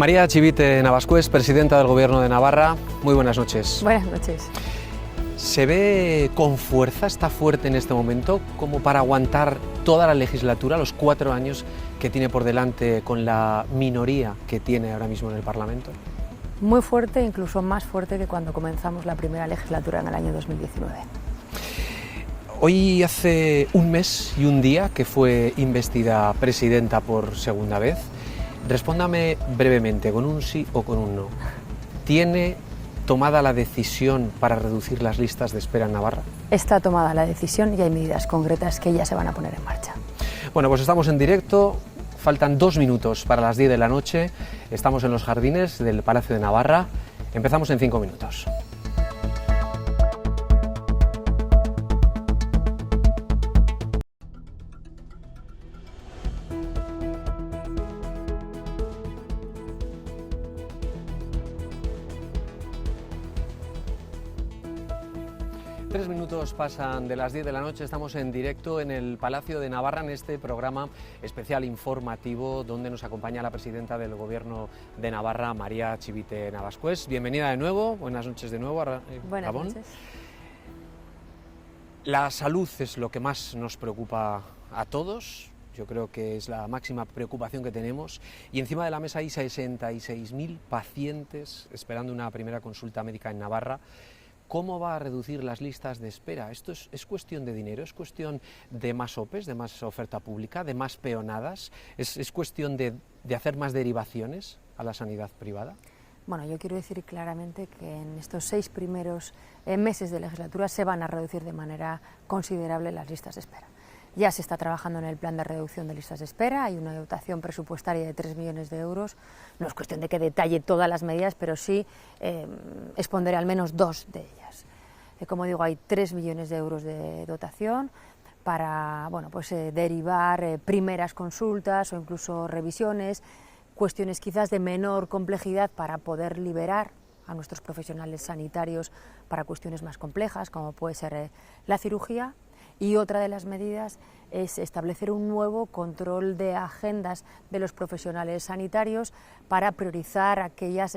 María Chivite Navascués, presidenta del Gobierno de Navarra, muy buenas noches. Buenas noches. ¿Se ve con fuerza, está fuerte en este momento, como para aguantar toda la legislatura, los 4 años que tiene por delante con la minoría que tiene ahora mismo en el Parlamento? Muy fuerte, incluso más fuerte que cuando comenzamos la primera legislatura en el año 2019. Hoy hace un mes y un día que fue investida presidenta por segunda vez. Respóndame brevemente, con un sí o con un no. ¿Tiene tomada la decisión para reducir las listas de espera en Navarra? Está tomada la decisión y hay medidas concretas que ya se van a poner en marcha. Bueno, pues estamos en directo, faltan 2 minutos para las 10 de la noche, estamos en los jardines del Palacio de Navarra, empezamos en 5 minutos. Pasan de las 10 de la noche, estamos en directo en el Palacio de Navarra en este programa especial informativo donde nos acompaña la presidenta del Gobierno de Navarra, María Chivite Navascués. Bienvenida de nuevo, buenas noches de nuevo a Buenas Gabón. noches. La salud es lo que más nos preocupa a todos. Yo creo que es la máxima preocupación que tenemos y encima de la mesa hay 66.000 pacientes esperando una primera consulta médica en Navarra. ¿Cómo va a reducir las listas de espera? ¿Esto es cuestión de dinero? ¿Es cuestión de más OPEs, de más oferta pública, de más peonadas? ¿Es cuestión de hacer más derivaciones a la sanidad privada? Bueno, yo quiero decir claramente que en estos 6 primeros meses de legislatura se van a reducir de manera considerable las listas de espera. Ya se está trabajando en el plan de reducción de listas de espera, hay una dotación presupuestaria de 3 millones de euros. No es cuestión de que detalle todas las medidas, pero sí expondré al menos 2 de ellas. Como digo, hay 3 millones de euros de dotación para derivar primeras consultas o incluso revisiones, cuestiones quizás de menor complejidad para poder liberar a nuestros profesionales sanitarios para cuestiones más complejas, como puede ser la cirugía. Y otra de las medidas es establecer un nuevo control de agendas de los profesionales sanitarios para priorizar aquellas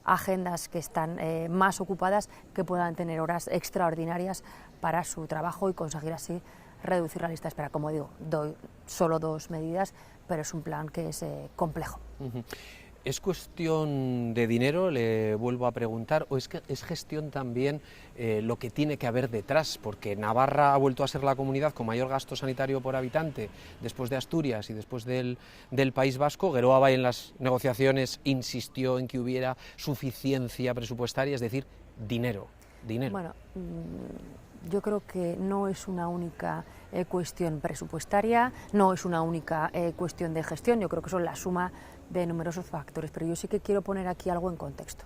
agendas que están más ocupadas, que puedan tener horas extraordinarias para su trabajo y conseguir así reducir la lista de espera. Como digo, doy solo 2 medidas, pero es un plan que es complejo. ¿Es cuestión de dinero, le vuelvo a preguntar, o es gestión también lo que tiene que haber detrás? Porque Navarra ha vuelto a ser la comunidad con mayor gasto sanitario por habitante después de Asturias y después del País Vasco. Geroa en las negociaciones insistió en que hubiera suficiencia presupuestaria, es decir, dinero. Bueno, yo creo que no es una única cuestión presupuestaria, no es una única cuestión de gestión, yo creo que son la suma de numerosos factores, pero yo sí que quiero poner aquí algo en contexto.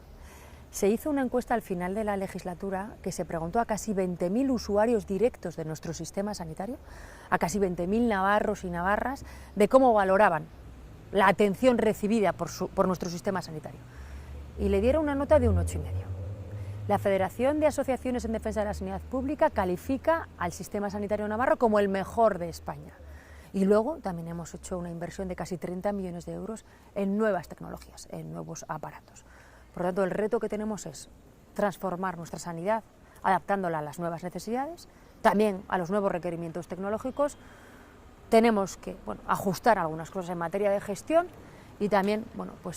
Se hizo una encuesta al final de la legislatura que se preguntó a casi 20.000 usuarios directos de nuestro sistema sanitario, a casi 20.000 navarros y navarras, de cómo valoraban la atención recibida por nuestro sistema sanitario. Y le dieron una nota de un 8,5. La Federación de Asociaciones en Defensa de la Sanidad Pública califica al sistema sanitario navarro como el mejor de España. Y luego también hemos hecho una inversión de casi 30 millones de euros en nuevas tecnologías, en nuevos aparatos. Por lo tanto, el reto que tenemos es transformar nuestra sanidad, adaptándola a las nuevas necesidades, también a los nuevos requerimientos tecnológicos. Tenemos que ajustar algunas cosas en materia de gestión y también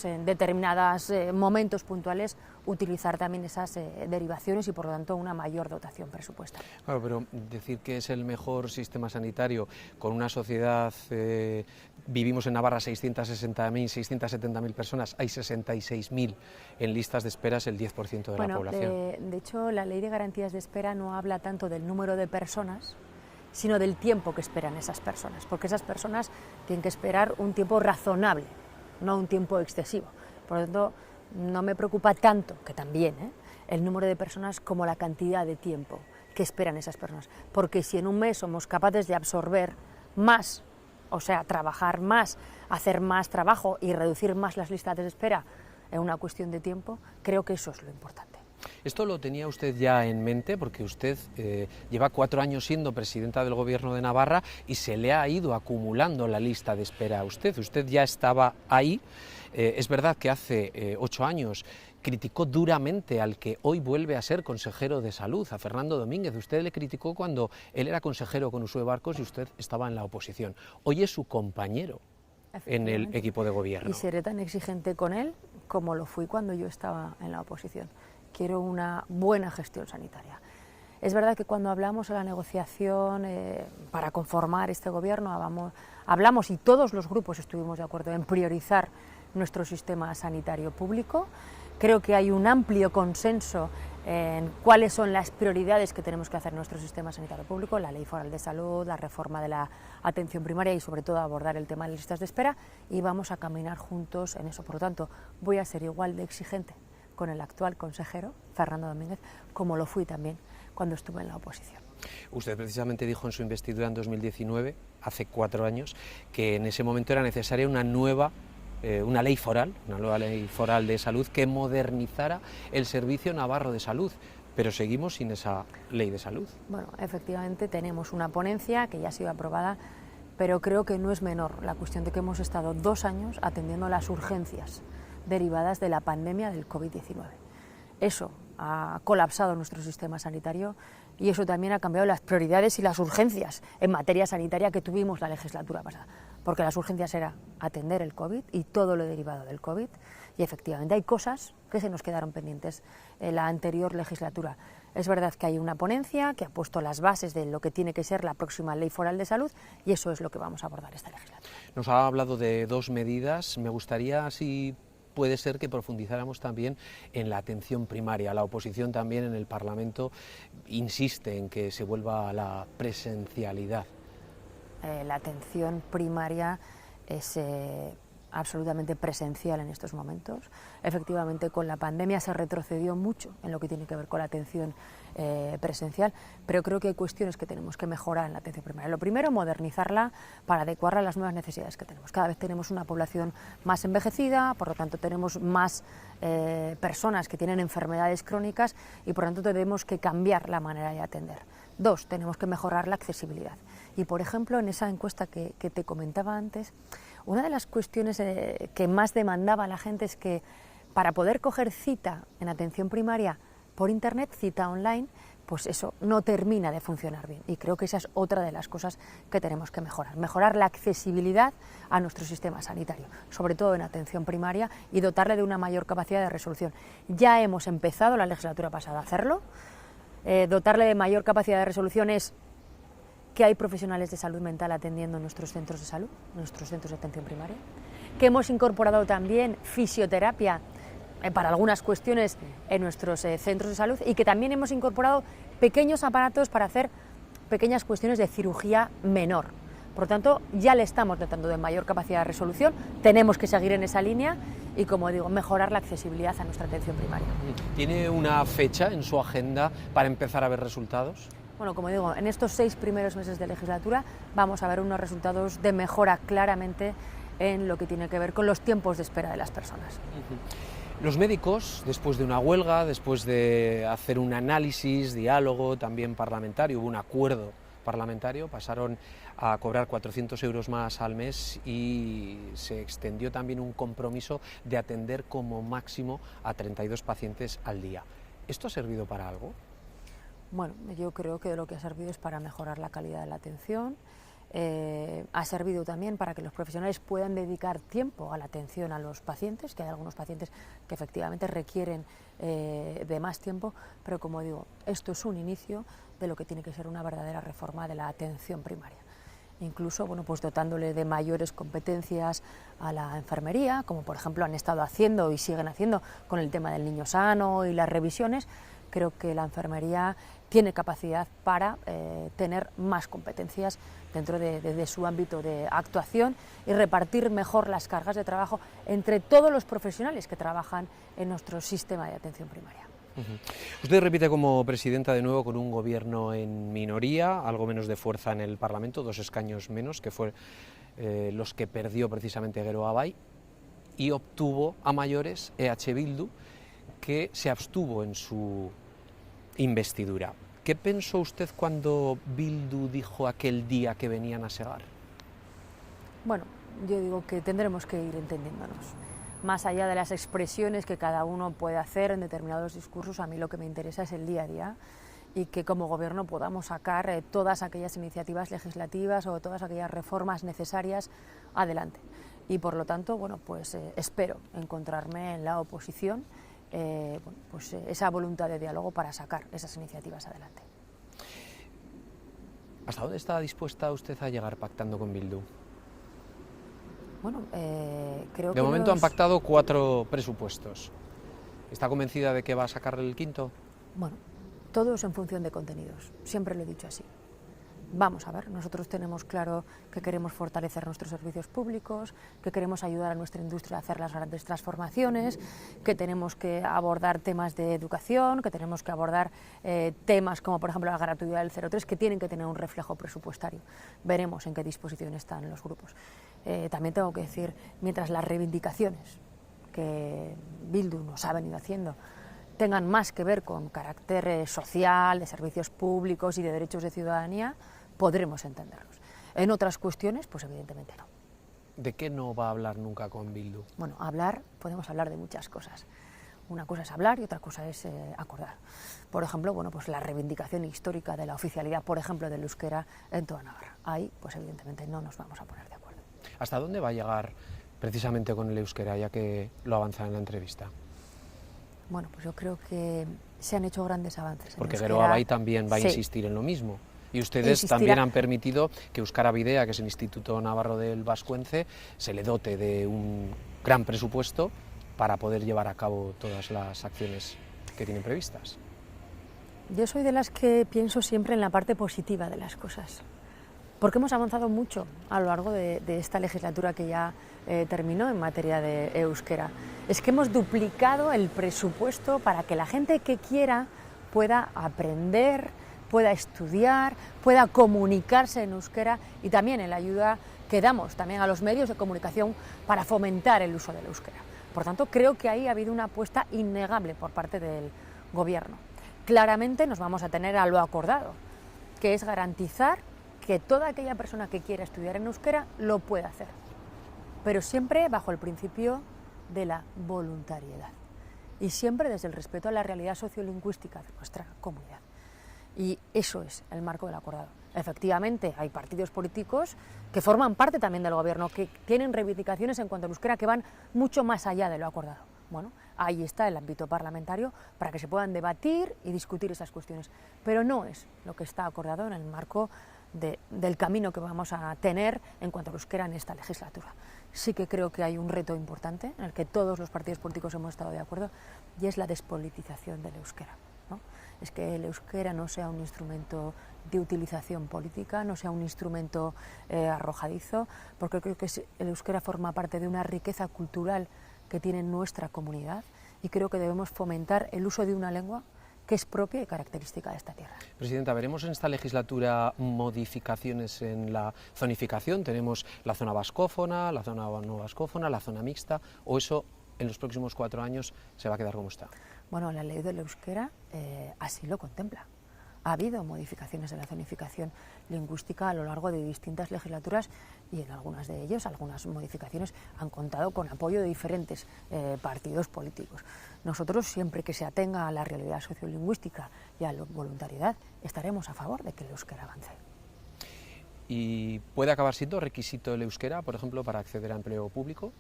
en determinados momentos puntuales utilizar también esas derivaciones y por lo tanto una mayor dotación presupuestaria. Claro, pero decir que es el mejor sistema sanitario con una sociedad, vivimos en Navarra 660.000, 670.000 personas, hay 66.000 en listas de espera, es el 10% de la población. De hecho, la Ley de Garantías de Espera no habla tanto del número de personas, sino del tiempo que esperan esas personas, porque esas personas tienen que esperar un tiempo razonable, no un tiempo excesivo. Por lo tanto, no me preocupa tanto, que también, el número de personas como la cantidad de tiempo que esperan esas personas. Porque si en un mes somos capaces de absorber más, o sea, trabajar más, hacer más trabajo y reducir más las listas de espera en una cuestión de tiempo, creo que eso es lo importante. ¿Esto lo tenía usted ya en mente? Porque usted lleva 4 años siendo presidenta del Gobierno de Navarra y se le ha ido acumulando la lista de espera a usted. Usted ya estaba ahí. Es verdad que hace 8 años criticó duramente al que hoy vuelve a ser consejero de Salud, a Fernando Domínguez. Usted le criticó cuando él era consejero con Uxue Barcos y usted estaba en la oposición. Hoy es su compañero en el equipo de gobierno. Y seré tan exigente con él como lo fui cuando yo estaba en la oposición. Quiero una buena gestión sanitaria. Es verdad que cuando hablamos de la negociación para conformar este gobierno, hablamos y todos los grupos estuvimos de acuerdo en priorizar nuestro sistema sanitario público. Creo que hay un amplio consenso en cuáles son las prioridades que tenemos que hacer en nuestro sistema sanitario público, la Ley Foral de Salud, la reforma de la atención primaria y sobre todo abordar el tema de las listas de espera, y vamos a caminar juntos en eso. Por lo tanto, voy a ser igual de exigente con el actual consejero, Fernando Domínguez, como lo fui también cuando estuve en la oposición. Usted precisamente dijo en su investidura en 2019, hace 4 años, que en ese momento era necesaria una nueva ley foral, una nueva ley foral de salud que modernizara el Servicio Navarro de Salud, pero seguimos sin esa ley de salud. Bueno, efectivamente tenemos una ponencia que ya ha sido aprobada, pero creo que no es menor la cuestión de que hemos estado 2 años atendiendo las urgencias derivadas de la pandemia del COVID-19. Eso ha colapsado nuestro sistema sanitario y eso también ha cambiado las prioridades y las urgencias en materia sanitaria que tuvimos la legislatura pasada, porque las urgencias era atender el COVID y todo lo derivado del COVID, y efectivamente hay cosas que se nos quedaron pendientes en la anterior legislatura. Es verdad que hay una ponencia que ha puesto las bases de lo que tiene que ser la próxima Ley Foral de Salud y eso es lo que vamos a abordar esta legislatura. Nos ha hablado de 2 medidas, me gustaría, si puede ser, que profundizáramos también en la atención primaria. La oposición también en el Parlamento insiste en que se vuelva a la presencialidad. La atención primaria es absolutamente presencial en estos momentos. Efectivamente, con la pandemia se retrocedió mucho en lo que tiene que ver con la atención presencial, pero creo que hay cuestiones que tenemos que mejorar en la atención primaria. Lo primero, modernizarla para adecuarla a las nuevas necesidades que tenemos. Cada vez tenemos una población más envejecida, por lo tanto tenemos más personas que tienen enfermedades crónicas y por lo tanto tenemos que cambiar la manera de atender. 2, tenemos que mejorar la accesibilidad. Y por ejemplo, en esa encuesta que te comentaba antes, una de las cuestiones que más demandaba la gente es que para poder coger cita en atención primaria por internet, cita online, pues eso no termina de funcionar bien. Y creo que esa es otra de las cosas que tenemos que mejorar la accesibilidad a nuestro sistema sanitario, sobre todo en atención primaria, y dotarle de una mayor capacidad de resolución. Ya hemos empezado la legislatura pasada a hacerlo. Dotarle de mayor capacidad de resolución es que hay profesionales de salud mental atendiendo en nuestros centros de salud, en nuestros centros de atención primaria, que hemos incorporado también fisioterapia para algunas cuestiones en nuestros centros de salud y que también hemos incorporado pequeños aparatos para hacer pequeñas cuestiones de cirugía menor. Por lo tanto, ya le estamos dotando de mayor capacidad de resolución, tenemos que seguir en esa línea y, como digo, mejorar la accesibilidad a nuestra atención primaria. ¿Tiene una fecha en su agenda para empezar a ver resultados? Bueno, como digo, en estos 6 primeros meses de legislatura vamos a ver unos resultados de mejora claramente en lo que tiene que ver con los tiempos de espera de las personas. Los médicos, después de una huelga, después de hacer un análisis, diálogo también parlamentario, hubo un acuerdo parlamentario, pasaron a cobrar 400 euros más al mes y se extendió también un compromiso de atender como máximo a 32 pacientes al día. ¿Esto ha servido para algo? Bueno, yo creo que lo que ha servido es para mejorar la calidad de la atención, ha servido también para que los profesionales puedan dedicar tiempo a la atención a los pacientes, que hay algunos pacientes que efectivamente requieren de más tiempo, pero como digo, esto es un inicio de lo que tiene que ser una verdadera reforma de la atención primaria. Incluso, bueno, pues dotándole de mayores competencias a la enfermería, como por ejemplo han estado haciendo y siguen haciendo con el tema del niño sano y las revisiones. Creo que la enfermería tiene capacidad para tener más competencias dentro de su ámbito de actuación y repartir mejor las cargas de trabajo entre todos los profesionales que trabajan en nuestro sistema de atención primaria. Usted repite como presidenta de nuevo con un gobierno en minoría, algo menos de fuerza en el Parlamento, 2 escaños menos, que fue los que perdió precisamente Gero Abay, y obtuvo a mayores EH Bildu, que se abstuvo en su investidura. ¿Qué pensó usted cuando Bildu dijo aquel día que venían a Segar? Bueno, yo digo que tendremos que ir entendiéndonos. más allá de las expresiones que cada uno puede hacer en determinados discursos, a mí lo que me interesa es el día a día y que como gobierno podamos sacar todas aquellas iniciativas legislativas o todas aquellas reformas necesarias adelante. Y por lo tanto, bueno, pues espero encontrarme en la oposición esa voluntad de diálogo para sacar esas iniciativas adelante. ¿Hasta dónde está dispuesta usted a llegar pactando con Bildu? Bueno, creo que de momento han pactado 4 presupuestos. ¿Está convencida de que va a sacar el quinto? Bueno, todo es en función de contenidos, siempre lo he dicho así. Vamos a ver, nosotros tenemos claro que queremos fortalecer nuestros servicios públicos, que queremos ayudar a nuestra industria a hacer las grandes transformaciones, que tenemos que abordar temas de educación, que tenemos que abordar temas como por ejemplo la gratuidad del 03, que tienen que tener un reflejo presupuestario. Veremos en qué disposición están los grupos. También tengo que decir, mientras las reivindicaciones que Bildu nos ha venido haciendo tengan más que ver con carácter social, de servicios públicos y de derechos de ciudadanía, podremos entenderlos. En otras cuestiones, pues evidentemente no. ¿De qué no va a hablar nunca con Bildu? Bueno, podemos hablar de muchas cosas. Una cosa es hablar y otra cosa es acordar. Por ejemplo, bueno, pues la reivindicación histórica de la oficialidad, por ejemplo, del euskera en toda Navarra. Ahí, pues evidentemente no nos vamos a poner de acuerdo. ¿Hasta dónde va a llegar precisamente con el euskera, ya que lo avanza en la entrevista? Bueno, pues yo creo que se han hecho grandes avances. Porque Geroa Bai también va a insistir en lo mismo. Y ustedes también han permitido que Euskara Bidea, que es el Instituto Navarro del Vascuence, se le dote de un gran presupuesto para poder llevar a cabo todas las acciones que tienen previstas. Yo soy de las que pienso siempre en la parte positiva de las cosas, porque hemos avanzado mucho a lo largo de esta legislatura que ya terminó en materia de euskera. Es que hemos duplicado el presupuesto para que la gente que quiera pueda aprender, pueda estudiar, pueda comunicarse en euskera y también en la ayuda que damos también a los medios de comunicación para fomentar el uso del euskera. Por tanto, creo que ahí ha habido una apuesta innegable por parte del Gobierno. Claramente nos vamos a tener a lo acordado, que es garantizar que toda aquella persona que quiera estudiar en euskera lo pueda hacer, pero siempre bajo el principio de la voluntariedad y siempre desde el respeto a la realidad sociolingüística de nuestra comunidad. Y eso es el marco del acordado. Efectivamente, hay partidos políticos que forman parte también del Gobierno, que tienen reivindicaciones en cuanto al euskera que van mucho más allá de lo acordado. Bueno, ahí está el ámbito parlamentario para que se puedan debatir y discutir esas cuestiones, pero no es lo que está acordado en el marco del camino que vamos a tener en cuanto al euskera en esta legislatura. Sí que creo que hay un reto importante en el que todos los partidos políticos hemos estado de acuerdo y es la despolitización del euskera, ¿no? Es que el euskera no sea un instrumento de utilización política, no sea un instrumento arrojadizo, porque creo que el euskera forma parte de una riqueza cultural que tiene nuestra comunidad y creo que debemos fomentar el uso de una lengua que es propia y característica de esta tierra. Presidenta, ¿veremos en esta legislatura modificaciones en la zonificación? Tenemos la zona vascófona, la zona no vascófona, la zona mixta, o eso en los próximos 4 años se va a quedar como está. Bueno, la ley del euskera así lo contempla. Ha habido modificaciones de la zonificación lingüística a lo largo de distintas legislaturas y en algunas de ellas, algunas modificaciones han contado con apoyo de diferentes partidos políticos. Nosotros, siempre que se atenga a la realidad sociolingüística y a la voluntariedad, estaremos a favor de que el euskera avance. ¿Y puede acabar siendo requisito el euskera, por ejemplo, para acceder a empleo público?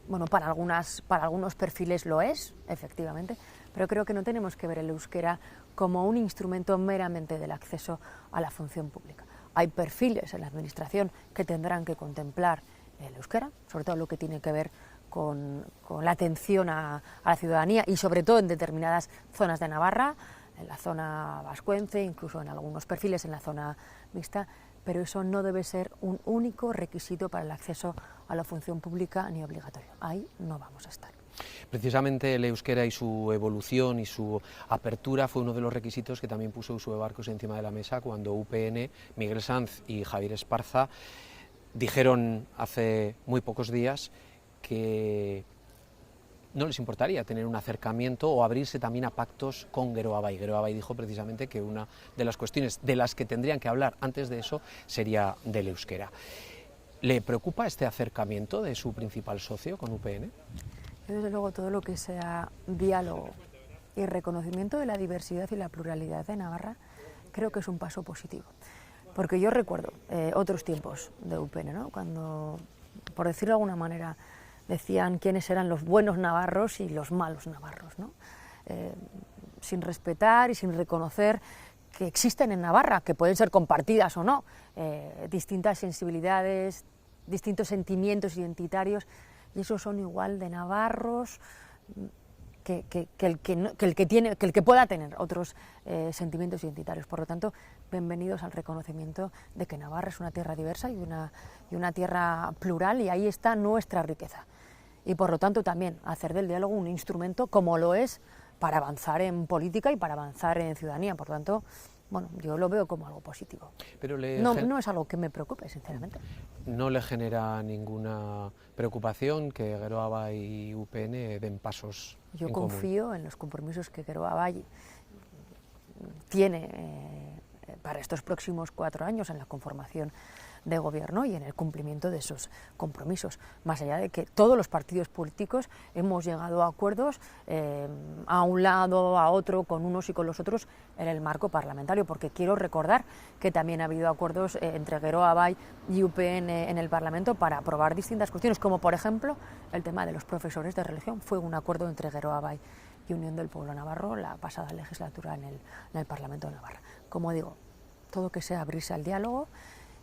Bueno, para algunos perfiles lo es, efectivamente, pero creo que no tenemos que ver el euskera como un instrumento meramente del acceso a la función pública. Hay perfiles en la Administración que tendrán que contemplar el euskera, sobre todo lo que tiene que ver con la atención a la ciudadanía y sobre todo en determinadas zonas de Navarra, en la zona vascuence, incluso en algunos perfiles en la zona mixta, pero eso no debe ser un único requisito para el acceso a la función pública ni obligatorio. Ahí no vamos a estar. Precisamente el euskera y su evolución y su apertura fue uno de los requisitos que también puso Uxue Barkos encima de la mesa cuando UPN, Miguel Sanz y Javier Esparza dijeron hace muy pocos días que no les importaría tener un acercamiento o abrirse también a pactos con Geroa Bai. Geroa Bai dijo precisamente que una de las cuestiones de las que tendrían que hablar antes de eso sería del euskera. ¿Le preocupa este acercamiento de su principal socio con UPN? Yo desde luego todo lo que sea diálogo y reconocimiento de la diversidad y la pluralidad de Navarra creo que es un paso positivo. Porque yo recuerdo otros tiempos de UPN, ¿no? Cuando, por decirlo de alguna manera, decían quiénes eran los buenos navarros y los malos navarros, ¿no? Sin respetar y sin reconocer que existen en Navarra, que pueden ser compartidas o no, distintas sensibilidades, distintos sentimientos identitarios, y esos son igual de navarros que el que pueda tener otros sentimientos identitarios. Por lo tanto, bienvenidos al reconocimiento de que Navarra es una tierra diversa y una tierra plural, y ahí está nuestra riqueza. Y por lo tanto también hacer del diálogo un instrumento, como lo es, para avanzar en política y para avanzar en ciudadanía. Por lo tanto, bueno, yo lo veo como algo positivo. Pero no es algo que me preocupe, sinceramente. ¿No le genera ninguna preocupación que Geroa y UPN den pasos Yo en confío común? en los compromisos que Geroa tiene para estos próximos 4 años en la conformación de gobierno y en el cumplimiento de esos compromisos, más allá de que todos los partidos políticos hemos llegado a acuerdos a un lado, a otro, con unos y con los otros en el marco parlamentario, porque quiero recordar que también ha habido acuerdos entre Geroa Bai y UPN en el Parlamento para aprobar distintas cuestiones, como por ejemplo el tema de los profesores de religión. Fue un acuerdo entre Geroa Bai y Unión del Pueblo Navarro la pasada legislatura en el Parlamento de Navarra. Como digo, todo que sea abrirse al diálogo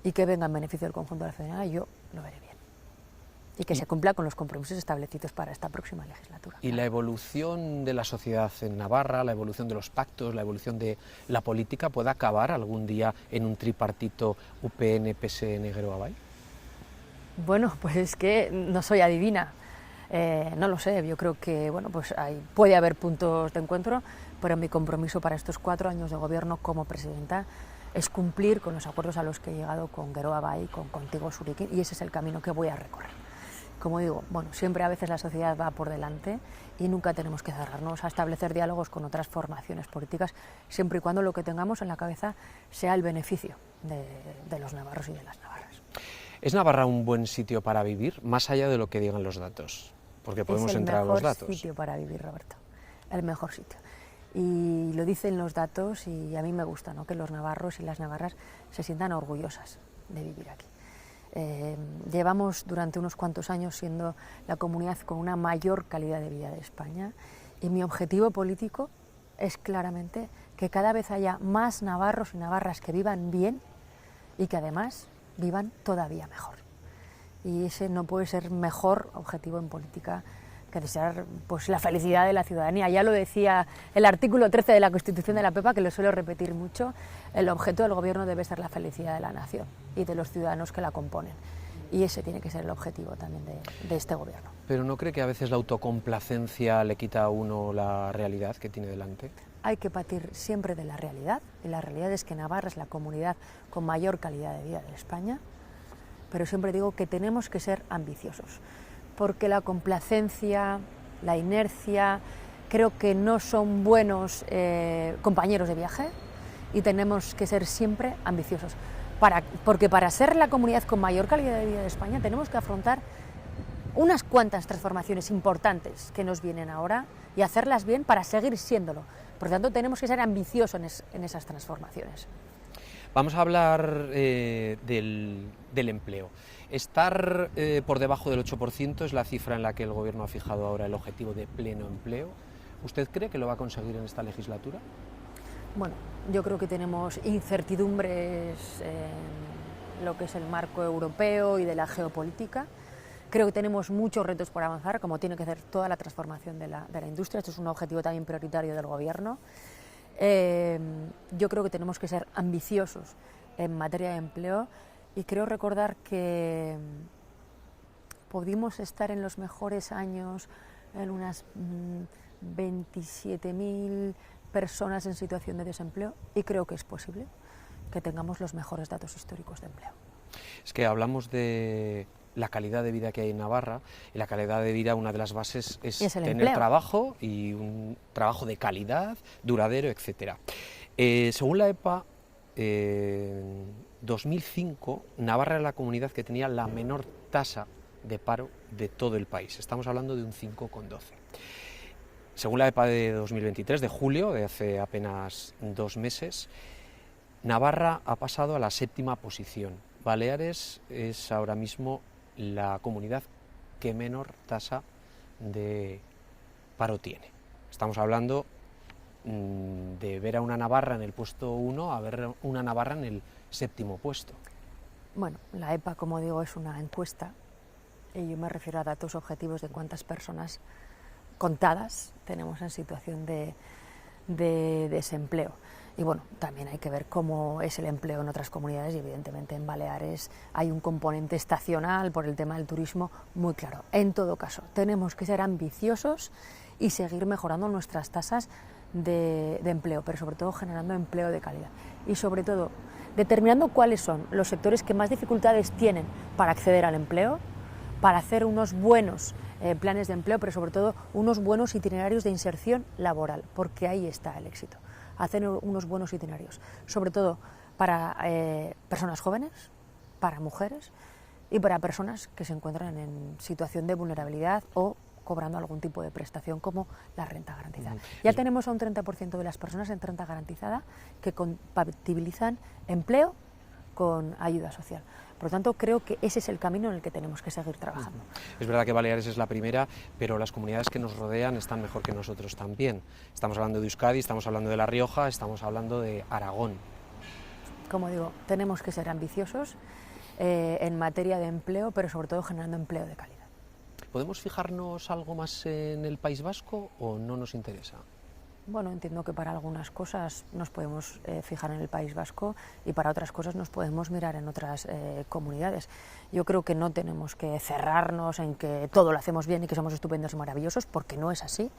y que venga en beneficio del conjunto de la ciudadanía, yo lo veré bien. Y que se cumpla con los compromisos establecidos para esta próxima legislatura. ¿Y la evolución de la sociedad en Navarra, la evolución de los pactos, la evolución de la política puede acabar algún día en un tripartito UPN-PSN-Geroa? Bueno, pues es que no soy adivina. No lo sé, yo creo que bueno, pues puede haber puntos de encuentro, pero mi compromiso para estos 4 años de gobierno como presidenta es cumplir con los acuerdos a los que he llegado con Geroa Bai, contigo, Surikin, y ese es el camino que voy a recorrer. Como digo, bueno, siempre a veces la sociedad va por delante y nunca tenemos que cerrarnos a establecer diálogos con otras formaciones políticas, siempre y cuando lo que tengamos en la cabeza sea el beneficio de los navarros y de las navarras. ¿Es Navarra un buen sitio para vivir, más allá de lo que digan los datos? Porque podemos entrar a los datos. Es el mejor sitio para vivir, Roberto, el mejor sitio. Y lo dicen los datos, y a mí me gusta, ¿no?, que los navarros y las navarras se sientan orgullosas de vivir aquí. Llevamos durante unos cuantos años siendo la comunidad con una mayor calidad de vida de España, y mi objetivo político es claramente que cada vez haya más navarros y navarras que vivan bien y que además vivan todavía mejor. Y ese no puede ser mejor objetivo en política que desear pues, la felicidad de la ciudadanía. Ya lo decía el artículo 13 de la Constitución de la Pepa, que lo suelo repetir mucho: el objeto del gobierno debe ser la felicidad de la nación y de los ciudadanos que la componen. Y ese tiene que ser el objetivo también de este gobierno. ¿Pero no cree que a veces la autocomplacencia le quita a uno la realidad que tiene delante? Hay que partir siempre de la realidad, y la realidad es que Navarra es la comunidad con mayor calidad de vida de España, pero siempre digo que tenemos que ser ambiciosos, porque la complacencia, la inercia, creo que no son buenos compañeros de viaje, y tenemos que ser siempre ambiciosos, porque para ser la comunidad con mayor calidad de vida de España tenemos que afrontar unas cuantas transformaciones importantes que nos vienen ahora y hacerlas bien para seguir siéndolo. Por lo tanto, tenemos que ser ambiciosos en esas transformaciones. Vamos a hablar del empleo. Estar por debajo del 8% es la cifra en la que el Gobierno ha fijado ahora el objetivo de pleno empleo. ¿Usted cree que lo va a conseguir en esta legislatura? Bueno, yo creo que tenemos incertidumbres en lo que es el marco europeo y de la geopolítica. Creo que tenemos muchos retos por avanzar, como tiene que ser toda la transformación de la industria. Esto es un objetivo también prioritario del Gobierno. Yo creo que tenemos que ser ambiciosos en materia de empleo, y creo recordar que pudimos estar en los mejores años en unas 27.000 personas en situación de desempleo, y creo que es posible que tengamos los mejores datos históricos de empleo. Es que hablamos de la calidad de vida que hay en Navarra, y la calidad de vida, una de las bases es tener empleo. Trabajo, y un trabajo de calidad, duradero, etc. Según la EPA, en 2005, Navarra era la comunidad que tenía la menor tasa de paro de todo el país. Estamos hablando de un 5,12. Según la EPA de 2023, de julio, de hace apenas 2 meses, Navarra ha pasado a la 7ª posición. Baleares es ahora mismo la comunidad que menor tasa de paro tiene. Estamos hablando de ver a una Navarra en el puesto 1 a ver una Navarra en el 7º puesto. Bueno, la EPA, como digo, es una encuesta y yo me refiero a datos objetivos de cuántas personas contadas tenemos en situación de desempleo. Y bueno, también hay que ver cómo es el empleo en otras comunidades y evidentemente en Baleares hay un componente estacional por el tema del turismo muy claro. En todo caso, tenemos que ser ambiciosos y seguir mejorando nuestras tasas de empleo, pero sobre todo generando empleo de calidad y sobre todo determinando cuáles son los sectores que más dificultades tienen para acceder al empleo, para hacer unos buenos planes de empleo, pero sobre todo unos buenos itinerarios de inserción laboral, porque ahí está el éxito. Hacer unos buenos itinerarios, sobre todo para personas jóvenes, para mujeres y para personas que se encuentran en situación de vulnerabilidad o cobrando algún tipo de prestación como la renta garantizada. Ya tenemos a un 30% de las personas en renta garantizada que compatibilizan empleo con ayuda social. Por lo tanto, creo que ese es el camino en el que tenemos que seguir trabajando. Es verdad que Baleares es la primera, pero las comunidades que nos rodean están mejor que nosotros también. Estamos hablando de Euskadi, estamos hablando de La Rioja, estamos hablando de Aragón. Como digo, tenemos que ser ambiciosos en materia de empleo, pero sobre todo generando empleo de calidad. ¿Podemos fijarnos algo más en el País Vasco o no nos interesa? Bueno, entiendo que para algunas cosas nos podemos fijar en el País Vasco y para otras cosas nos podemos mirar en otras comunidades. Yo creo que no tenemos que cerrarnos en que todo lo hacemos bien y que somos estupendos y maravillosos, porque no es así.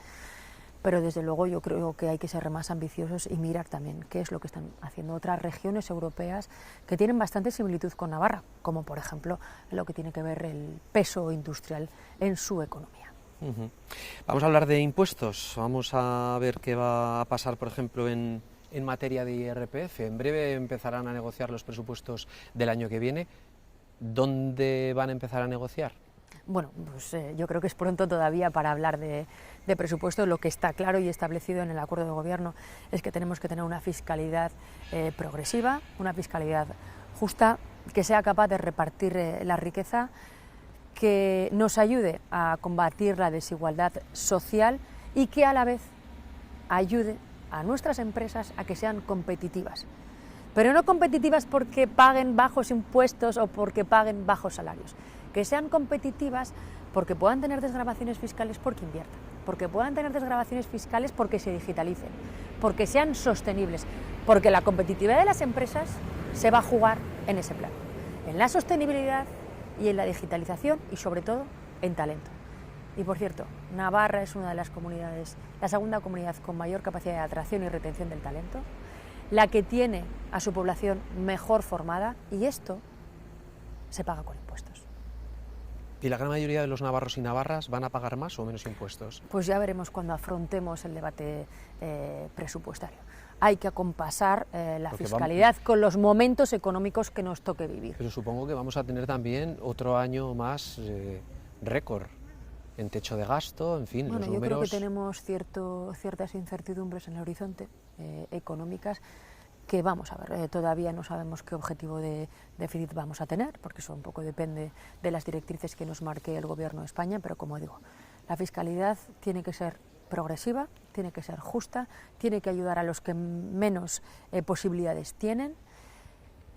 Pero desde luego yo creo que hay que ser más ambiciosos y mirar también qué es lo que están haciendo otras regiones europeas que tienen bastante similitud con Navarra, como por ejemplo lo que tiene que ver el peso industrial en su economía. Vamos a hablar de impuestos, vamos a ver qué va a pasar, por ejemplo, en materia de IRPF. En breve empezarán a negociar los presupuestos del año que viene. ¿Dónde van a empezar a negociar? Bueno, pues yo creo que es pronto todavía para hablar de presupuesto. Lo que está claro y establecido en el acuerdo de gobierno es que tenemos que tener una fiscalidad progresiva, una fiscalidad justa, que sea capaz de repartir la riqueza, que nos ayude a combatir la desigualdad social y que a la vez ayude a nuestras empresas a que sean competitivas. Pero no competitivas porque paguen bajos impuestos o porque paguen bajos salarios, que sean competitivas porque puedan tener desgravaciones fiscales porque inviertan, porque puedan tener desgravaciones fiscales porque se digitalicen, porque sean sostenibles, porque la competitividad de las empresas se va a jugar en ese plan, en la sostenibilidad y en la digitalización y sobre todo en talento. Y por cierto, Navarra es una de las comunidades, la segunda comunidad con mayor capacidad de atracción y retención del talento, la que tiene a su población mejor formada, y esto se paga con impuestos. ¿Y la gran mayoría de los navarros y navarras van a pagar más o menos impuestos? Pues ya veremos cuando afrontemos el debate presupuestario. Hay que acompasar la fiscalidad con los momentos económicos que nos toque vivir. Pero supongo que vamos a tener también otro año más récord en techo de gasto, en fin, bueno, los números... Yo creo que tenemos ciertas incertidumbres en el horizonte económicas que vamos a ver, todavía no sabemos qué objetivo de déficit vamos a tener, porque eso un poco depende de las directrices que nos marque el Gobierno de España, pero como digo, la fiscalidad tiene que ser progresiva, tiene que ser justa, tiene que ayudar a los que menos posibilidades tienen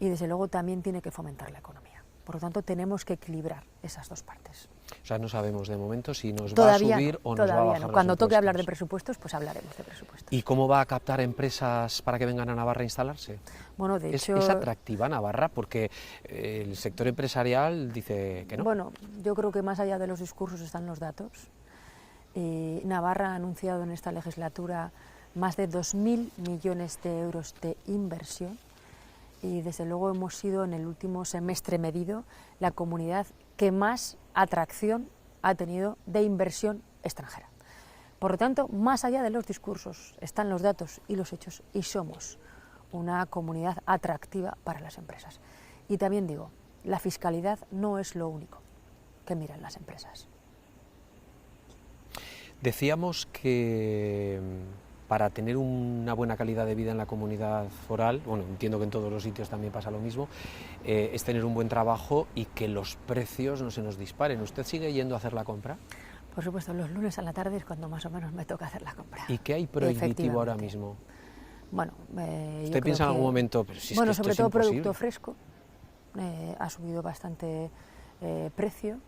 y desde luego también tiene que fomentar la economía. Por lo tanto, tenemos que equilibrar esas dos partes. O sea, no sabemos de momento si nos todavía va a subir o nos va a bajar los Cuando toque impuestos. hablar de presupuestos, pues hablaremos de presupuestos. ¿Y cómo va a captar empresas para que vengan a Navarra a instalarse? Bueno, de hecho... ¿Es atractiva Navarra? Porque el sector empresarial dice que no. Bueno, yo creo que más allá de los discursos están los datos. Navarra ha anunciado en esta legislatura más de 2.000 millones de euros de inversión y desde luego hemos sido en el último semestre medido la comunidad que más atracción ha tenido de inversión extranjera. Por lo tanto, más allá de los discursos están los datos y los hechos y somos una comunidad atractiva para las empresas. Y también digo, la fiscalidad no es lo único. que miran las empresas. Decíamos que para tener una buena calidad de vida en la comunidad foral, bueno, entiendo que en todos los sitios también pasa lo mismo, es tener un buen trabajo y que los precios no se nos disparen. ¿Usted sigue yendo a hacer la compra? Por supuesto, los lunes a la tarde es cuando más o menos me toca hacer la compra. ¿Y qué hay prohibitivo ahora mismo? Bueno, ¿usted piensa en algún momento, pero si es bueno, que esto sobre es todo imposible? producto fresco, ha subido bastante precio,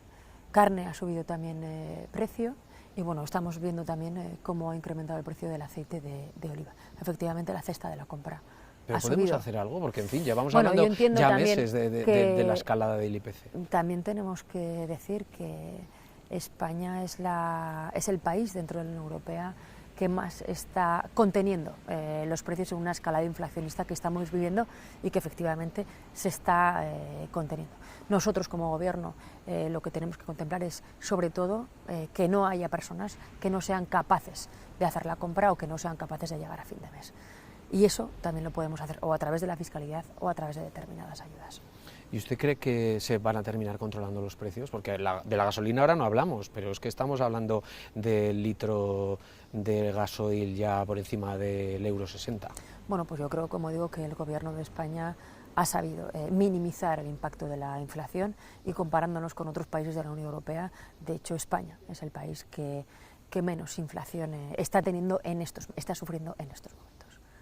carne ha subido también precio, y bueno, estamos viendo también cómo ha incrementado el precio del aceite de oliva. Efectivamente, la cesta de la compra ¿Pero ha podemos subido. hacer algo? Porque, en fin, llevamos Bueno, hablando yo entiendo ya también meses de que la escalada del IPC. También tenemos que decir que España es el país dentro de la Unión Europea que más está conteniendo los precios en una escalada inflacionista que estamos viviendo y que efectivamente se está conteniendo. Nosotros como gobierno lo que tenemos que contemplar es sobre todo que no haya personas que no sean capaces de hacer la compra o que no sean capaces de llegar a fin de mes. Y eso también lo podemos hacer o a través de la fiscalidad o a través de determinadas ayudas. ¿Y usted cree que se van a terminar controlando los precios? Porque de la gasolina ahora no hablamos, pero es que estamos hablando del litro de gasoil ya por encima del €60. Bueno, pues yo creo, como digo, que el Gobierno de España ha sabido minimizar el impacto de la inflación y comparándonos con otros países de la Unión Europea, de hecho España es el país que menos inflación está sufriendo en estos momentos.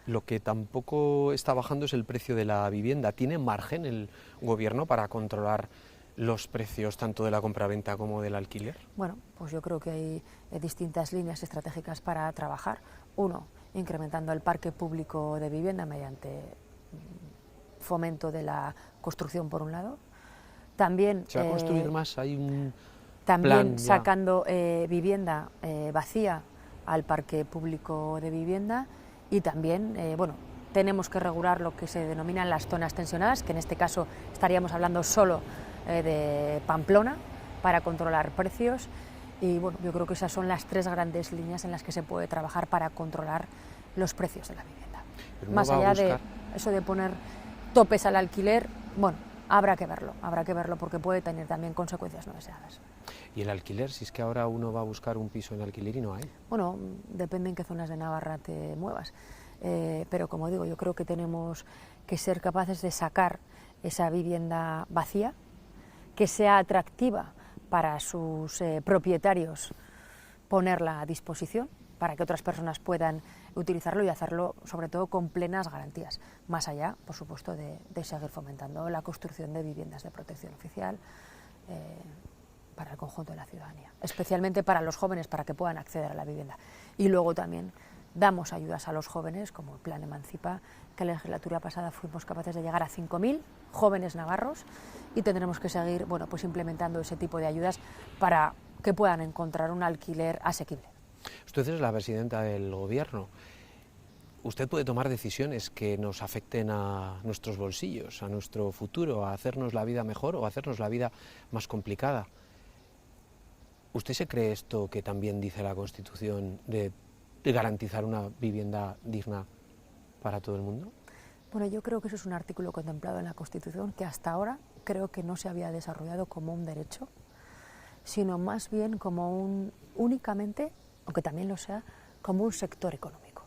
Lo que tampoco está bajando es el precio de la vivienda. ¿Tiene margen el Gobierno para controlar los precios tanto de la compraventa como del alquiler? Bueno, pues yo creo que hay distintas líneas estratégicas para trabajar. Uno, incrementando el parque público de vivienda mediante fomento de la construcción por un lado. También ¿Se va a construir más? ¿Hay un también plan sacando vivienda vacía al parque público de vivienda y también, bueno, tenemos que regular lo que se denominan las zonas tensionadas, que en este caso estaríamos hablando solo de Pamplona, para controlar precios. Y bueno, yo creo que esas son las tres grandes líneas en las que se puede trabajar para controlar los precios de la vivienda. Más allá de eso de poner topes al alquiler, bueno, habrá que verlo porque puede tener también consecuencias no deseadas. ¿Y el alquiler? Si es que ahora uno va a buscar un piso en alquiler y no hay. Bueno, depende en qué zonas de Navarra te muevas, pero como digo, yo creo que tenemos que ser capaces de sacar esa vivienda vacía, que sea atractiva para sus propietarios, ponerla a disposición para que otras personas puedan utilizarlo y hacerlo sobre todo con plenas garantías, más allá, por supuesto, de seguir fomentando la construcción de viviendas de protección oficial para el conjunto de la ciudadanía, especialmente para los jóvenes, para que puedan acceder a la vivienda. Y luego también damos ayudas a los jóvenes, como el Plan Emancipa, que en la legislatura pasada fuimos capaces de llegar a 5.000 jóvenes navarros y tendremos que seguir, bueno, pues implementando ese tipo de ayudas para que puedan encontrar un alquiler asequible. Usted es la presidenta del Gobierno. Usted puede tomar decisiones que nos afecten a nuestros bolsillos, a nuestro futuro, a hacernos la vida mejor o a hacernos la vida más complicada. ¿Usted se cree esto que también dice la Constitución de garantizar una vivienda digna para todo el mundo? Bueno, yo creo que eso es un artículo contemplado en la Constitución que hasta ahora creo que no se había desarrollado como un derecho, sino más bien como únicamente, aunque también lo sea, como un sector económico.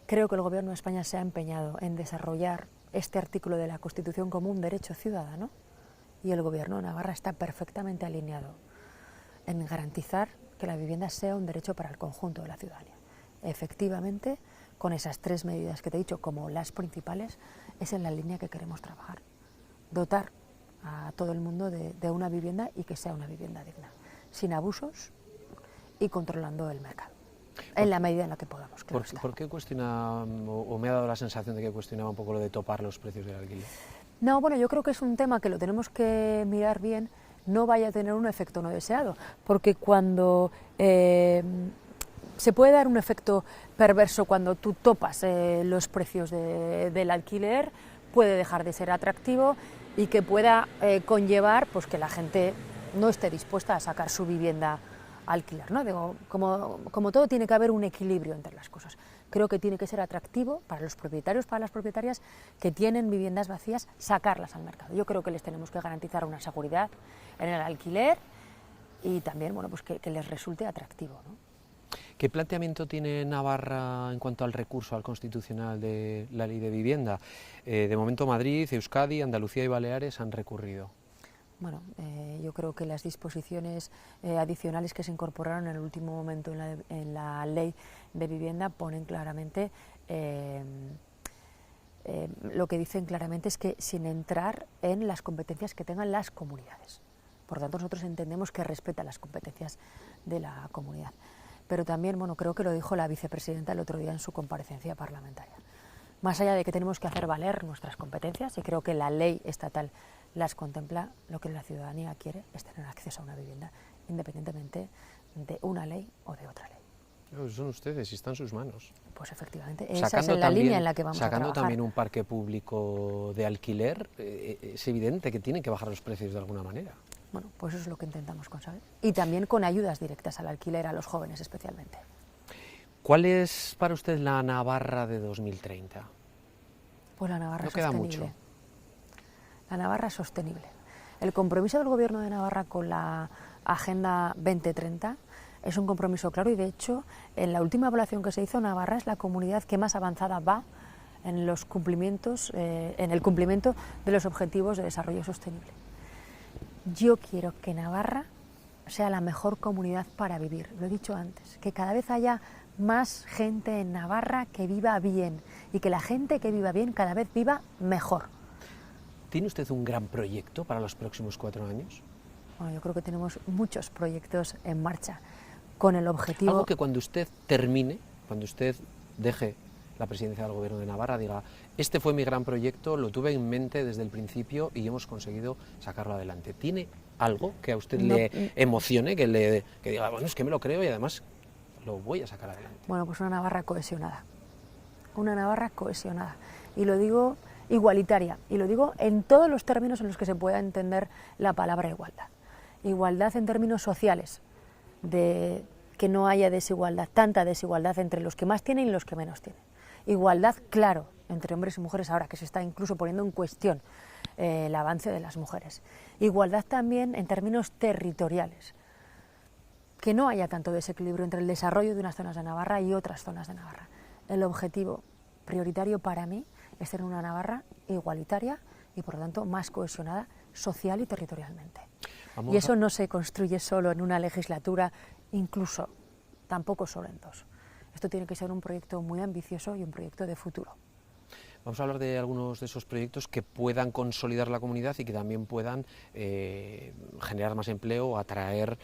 Creo que el Gobierno de España se ha empeñado en desarrollar este artículo de la Constitución como un derecho ciudadano y el Gobierno de Navarra está perfectamente alineado en garantizar que la vivienda sea un derecho para el conjunto de la ciudadanía. Efectivamente, con esas tres medidas que te he dicho como las principales, es en la línea que queremos trabajar. Dotar a todo el mundo de una vivienda y que sea una vivienda digna, sin abusos y controlando el mercado, en la medida en la que podamos. Claro, ¿Por qué cuestiona, o me ha dado la sensación de que cuestionaba un poco lo de topar los precios del alquiler? No, bueno, yo creo que es un tema que lo tenemos que mirar bien, no vaya a tener un efecto no deseado, porque cuando se puede dar un efecto perverso cuando tú topas los precios del alquiler, puede dejar de ser atractivo y que pueda conllevar pues, que la gente no esté dispuesta a sacar su vivienda a alquilar, ¿no? Digo, como todo tiene que haber un equilibrio entre las cosas. Creo que tiene que ser atractivo para los propietarios, para las propietarias que tienen viviendas vacías, sacarlas al mercado. Yo creo que les tenemos que garantizar una seguridad en el alquiler y también bueno, pues que les resulte atractivo, ¿no? ¿Qué planteamiento tiene Navarra en cuanto al recurso al Constitucional de la Ley de Vivienda? De momento Madrid, Euskadi, Andalucía y Baleares han recurrido. Bueno, yo creo que las disposiciones adicionales que se incorporaron en el último momento en la Ley de Vivienda ponen claramente, lo que dicen claramente es que sin entrar en las competencias que tengan las comunidades. Por tanto, nosotros entendemos que respeta las competencias de la comunidad. Pero también, bueno, creo que lo dijo la vicepresidenta el otro día en su comparecencia parlamentaria. Más allá de que tenemos que hacer valer nuestras competencias, y creo que la ley estatal las contempla, lo que la ciudadanía quiere es tener acceso a una vivienda, independientemente de una ley o de otra ley. Son ustedes y está en sus manos. Pues efectivamente, esa es la línea en la que vamos a trabajar. Sacando también un parque público de alquiler, es evidente que tienen que bajar los precios de alguna manera. Bueno, pues eso es lo que intentamos conseguir. Y también con ayudas directas al alquiler, a los jóvenes especialmente. ¿Cuál es para usted la Navarra de 2030? Pues la Navarra no queda sostenible. mucho. La Navarra sostenible. El compromiso del Gobierno de Navarra con la Agenda 2030 es un compromiso claro y, de hecho, en la última evaluación que se hizo, Navarra es la comunidad que más avanzada va en los cumplimientos, en el cumplimiento de los objetivos de desarrollo sostenible. Yo quiero que Navarra sea la mejor comunidad para vivir, lo he dicho antes, que cada vez haya más gente en Navarra que viva bien y que la gente que viva bien cada vez viva mejor. ¿Tiene usted un gran proyecto para los próximos 4 años? Bueno, yo creo que tenemos muchos proyectos en marcha con el objetivo... Algo que cuando usted termine, cuando usted deje la presidencia del Gobierno de Navarra, diga, este fue mi gran proyecto, lo tuve en mente desde el principio y hemos conseguido sacarlo adelante. ¿Tiene algo que a usted le emocione, que diga, bueno, es que me lo creo y además lo voy a sacar adelante? Bueno, pues una Navarra cohesionada. Una Navarra cohesionada. Y lo digo igualitaria, y lo digo en todos los términos en los que se pueda entender la palabra igualdad. Igualdad en términos sociales, de que no haya desigualdad, tanta desigualdad entre los que más tienen y los que menos tienen. Igualdad, claro, entre hombres y mujeres, ahora que se está incluso poniendo en cuestión el avance de las mujeres. Igualdad también en términos territoriales, que no haya tanto desequilibrio entre el desarrollo de unas zonas de Navarra y otras zonas de Navarra. El objetivo prioritario para mí es tener una Navarra igualitaria y, por lo tanto, más cohesionada social y territorialmente. Y eso no se construye solo en una legislatura, incluso tampoco solo en 2. Esto tiene que ser un proyecto muy ambicioso y un proyecto de futuro. Vamos a hablar de algunos de esos proyectos que puedan consolidar la comunidad y que también puedan generar más empleo o atraer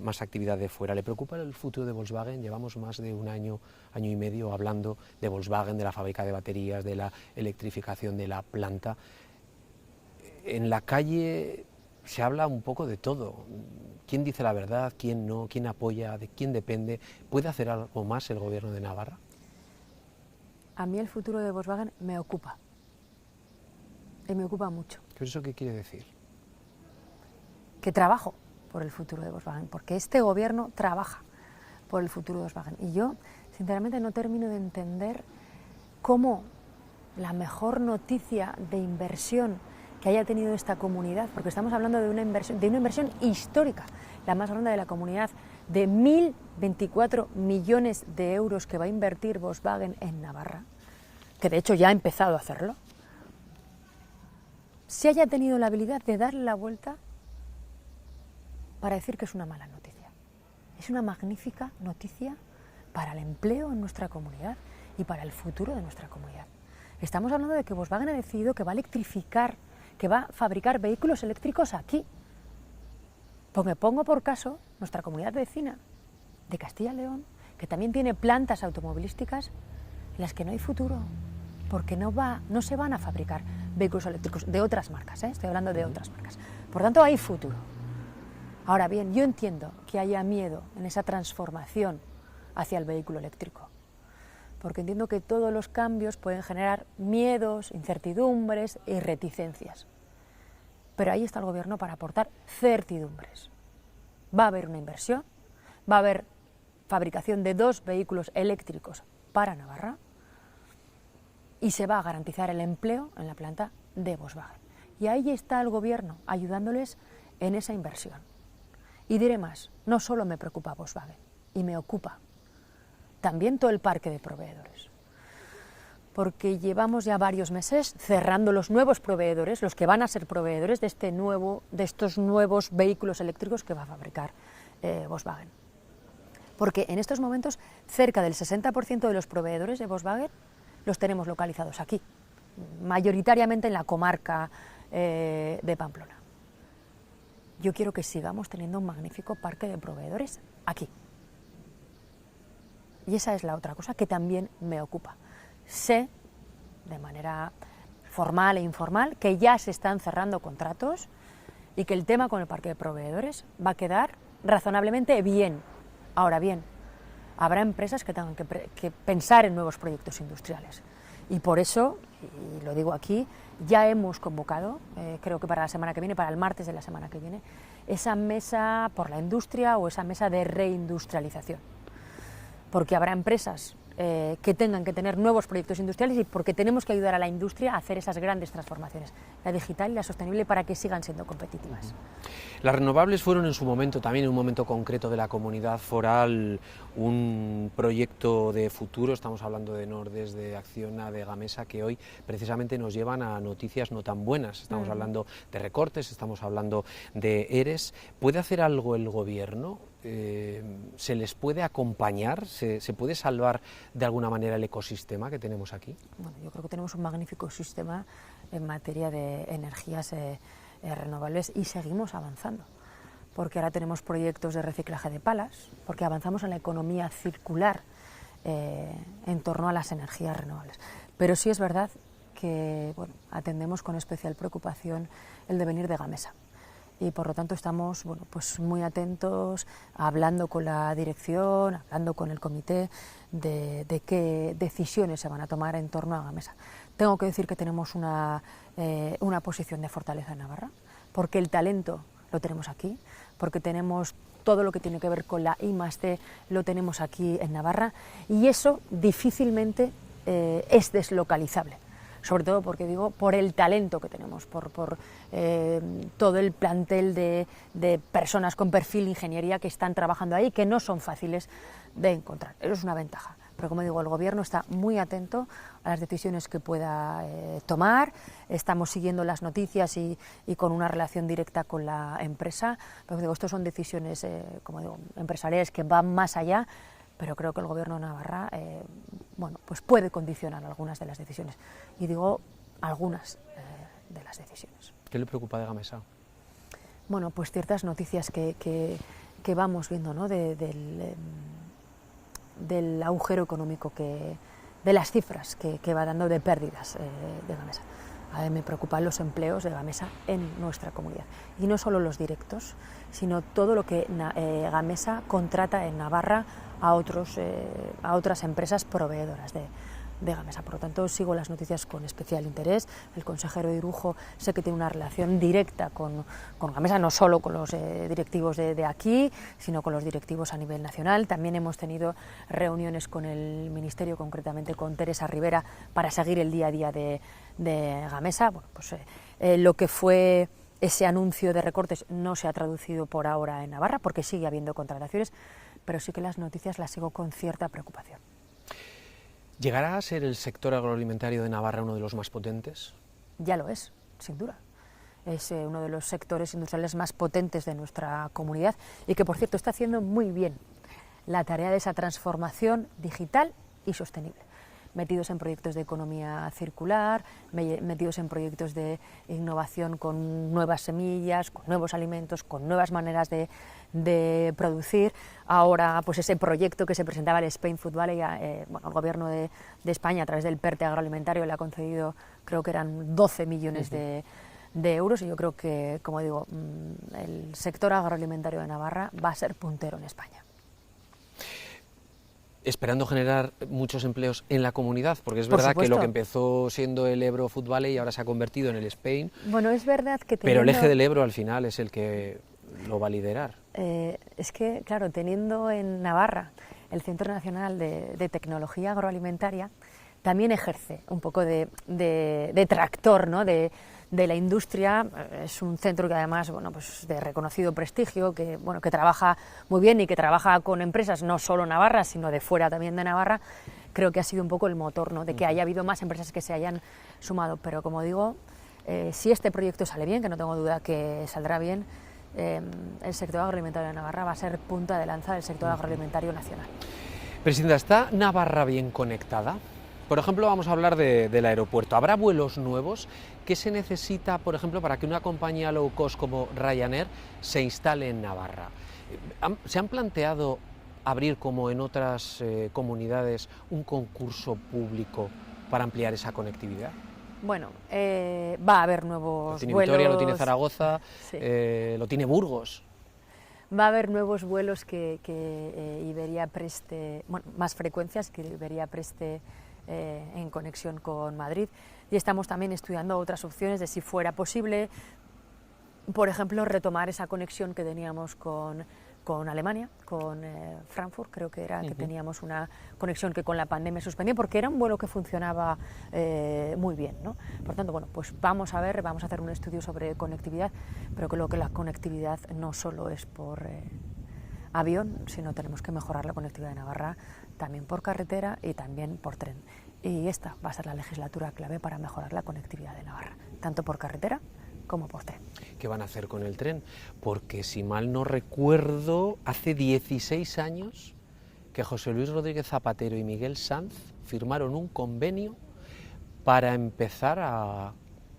más actividad de fuera. ¿Le preocupa el futuro de Volkswagen? Llevamos más de un año, año y medio hablando de Volkswagen, de la fábrica de baterías, de la electrificación de la planta. En la calle se habla un poco de todo. ¿Quién dice la verdad? ¿Quién no? ¿Quién apoya? ¿De quién depende? ¿Puede hacer algo más el Gobierno de Navarra? A mí el futuro de Volkswagen me ocupa. Y me ocupa mucho. ¿Eso qué quiere decir? Que trabajo por el futuro de Volkswagen, porque este Gobierno trabaja por el futuro de Volkswagen. Y yo, sinceramente, no termino de entender cómo la mejor noticia de inversión que haya tenido esta comunidad, porque estamos hablando de una inversión histórica, la más grande de la comunidad, de 1.024 millones de euros que va a invertir Volkswagen en Navarra, que de hecho ya ha empezado a hacerlo, se haya tenido la habilidad de darle la vuelta para decir que es una mala noticia. Es una magnífica noticia para el empleo en nuestra comunidad y para el futuro de nuestra comunidad. Estamos hablando de que Volkswagen ha decidido que va a electrificar, que va a fabricar vehículos eléctricos aquí. Pues me pongo por caso nuestra comunidad vecina de Castilla y León, que también tiene plantas automovilísticas en las que no hay futuro, porque no se van a fabricar vehículos eléctricos de otras marcas, estoy hablando de otras marcas. Por tanto, hay futuro. Ahora bien, yo entiendo que haya miedo en esa transformación hacia el vehículo eléctrico, porque entiendo que todos los cambios pueden generar miedos, incertidumbres y reticencias. Pero ahí está el Gobierno para aportar certidumbres. Va a haber una inversión, va a haber fabricación de 2 vehículos eléctricos para Navarra y se va a garantizar el empleo en la planta de Volkswagen. Y ahí está el gobierno ayudándoles en esa inversión. Y diré más, no solo me preocupa Volkswagen, y me ocupa también todo el parque de proveedores. Porque llevamos ya varios meses cerrando los nuevos proveedores, los que van a ser proveedores de estos nuevos vehículos eléctricos que va a fabricar Volkswagen. Porque en estos momentos cerca del 60% de los proveedores de Volkswagen los tenemos localizados aquí, mayoritariamente en la comarca de Pamplona. Yo quiero que sigamos teniendo un magnífico parque de proveedores aquí. Y esa es la otra cosa que también me ocupa. Sé, de manera formal e informal, que ya se están cerrando contratos y que el tema con el parque de proveedores va a quedar razonablemente bien. Ahora bien, habrá empresas que tengan que pensar en nuevos proyectos industriales. Y por eso, y lo digo aquí, ya hemos convocado, creo que para la semana que viene, para el martes de la semana que viene, esa mesa por la industria o esa mesa de reindustrialización. Porque habrá empresas que tengan que tener nuevos proyectos industriales y porque tenemos que ayudar a la industria a hacer esas grandes transformaciones, la digital y la sostenible, para que sigan siendo competitivas. Las renovables fueron en su momento, también en un momento concreto de la comunidad foral, un proyecto de futuro. Estamos hablando de Nordes, de Acciona, de Gamesa, que hoy precisamente nos llevan a noticias no tan buenas. Estamos hablando de recortes, estamos hablando de ERES. ¿Puede hacer algo el gobierno? ¿Se les puede acompañar? ¿Se puede salvar de alguna manera el ecosistema que tenemos aquí? Bueno, yo creo que tenemos un magnífico sistema en materia de energías renovables y seguimos avanzando, porque ahora tenemos proyectos de reciclaje de palas, porque avanzamos en la economía circular en torno a las energías renovables. Pero sí es verdad que atendemos con especial preocupación el devenir de Gamesa. Y por lo tanto estamos pues muy atentos, hablando con la dirección, hablando con el comité de qué decisiones se van a tomar en torno a Gamesa. Tengo que decir que tenemos una posición de fortaleza en Navarra, porque el talento lo tenemos aquí, porque tenemos todo lo que tiene que ver con la I+D lo tenemos aquí en Navarra, y eso difícilmente es deslocalizable. Sobre todo porque digo, por el talento que tenemos, por todo el plantel de personas con perfil ingeniería que están trabajando ahí, que no son fáciles de encontrar. Eso es una ventaja. Pero como digo, el gobierno está muy atento a las decisiones que pueda tomar, estamos siguiendo las noticias y con una relación directa con la empresa. Pero digo, estos son decisiones, como digo, empresariales que van más allá, pero creo que el gobierno de Navarra pues puede condicionar algunas de las decisiones. Y digo algunas de las decisiones. ¿Qué le preocupa de Gamesa? Bueno, pues ciertas noticias que vamos viendo, ¿no? Del agujero económico, de las cifras que va dando de pérdidas de Gamesa. A mí me preocupan los empleos de Gamesa en nuestra comunidad. Y no solo los directos, sino todo lo que Gamesa contrata en Navarra a otras empresas proveedoras de Gamesa. Por lo tanto, sigo las noticias con especial interés. El consejero Irujo sé que tiene una relación directa con Gamesa, no solo con los directivos de aquí, sino con los directivos a nivel nacional. También hemos tenido reuniones con el Ministerio, concretamente con Teresa Rivera, para seguir el día a día de Gamesa. Bueno, pues lo que fue ese anuncio de recortes no se ha traducido por ahora en Navarra, porque sigue habiendo contrataciones, pero sí que las noticias las sigo con cierta preocupación. ¿Llegará a ser el sector agroalimentario de Navarra uno de los más potentes? Ya lo es, sin duda. Es uno de los sectores industriales más potentes de nuestra comunidad y que, por cierto, está haciendo muy bien la tarea de esa transformación digital y sostenible. Metidos en proyectos de economía circular, metidos en proyectos de innovación con nuevas semillas, con nuevos alimentos, con nuevas maneras de producir. Ahora, pues ese proyecto que se presentaba, el Spain Food Valley, el gobierno de España, a través del PERTE agroalimentario, le ha concedido, creo que eran 12 millones de euros, y yo creo que, como digo, el sector agroalimentario de Navarra va a ser puntero en España. Esperando generar muchos empleos en la comunidad, porque es verdad que lo que empezó siendo el Ebro Food Valley ahora se ha convertido en el Spain. Bueno, es verdad que pero el eje del Ebro al final es el que lo va a liderar. Es que, claro, teniendo en Navarra el Centro Nacional de Tecnología Agroalimentaria también ejerce un poco de tractor, ¿no?, de la industria. Es un centro que además, bueno, pues de reconocido prestigio, que, bueno, que trabaja muy bien y que trabaja con empresas no solo navarras, sino de fuera también de Navarra. Creo que ha sido un poco el motor, ¿no?, de que haya habido más empresas que se hayan sumado. Pero como digo, si este proyecto sale bien, que no tengo duda que saldrá bien, el sector agroalimentario de Navarra va a ser punta de lanza del sector agroalimentario nacional. Presidenta, ¿está Navarra bien conectada? Por ejemplo, vamos a hablar del aeropuerto. ¿Habrá vuelos nuevos? ¿Qué se necesita, por ejemplo, para que una compañía low cost como Ryanair se instale en Navarra? ¿Se han planteado abrir, como en otras comunidades, un concurso público para ampliar esa conectividad? Bueno, va a haber nuevos lo tiene vuelos. Vitoria, lo tiene Zaragoza, sí. Lo tiene Burgos. Va a haber nuevos vuelos que Iberia preste, bueno, más frecuencias que Iberia preste en conexión con Madrid, y estamos también estudiando otras opciones de si fuera posible, por ejemplo, retomar esa conexión que teníamos con Alemania, con Frankfurt, creo que era, que teníamos una conexión que con la pandemia suspendió, porque era un vuelo que funcionaba muy bien, ¿no? Por tanto, bueno, pues vamos a hacer un estudio sobre conectividad, pero creo que la conectividad no solo es por avión, sino tenemos que mejorar la conectividad de Navarra también por carretera y también por tren. Y esta va a ser la legislatura clave para mejorar la conectividad de Navarra, tanto por carretera como por tren. ¿Qué van a hacer con el tren? Porque si mal no recuerdo, hace 16 años que José Luis Rodríguez Zapatero y Miguel Sanz firmaron un convenio para empezar a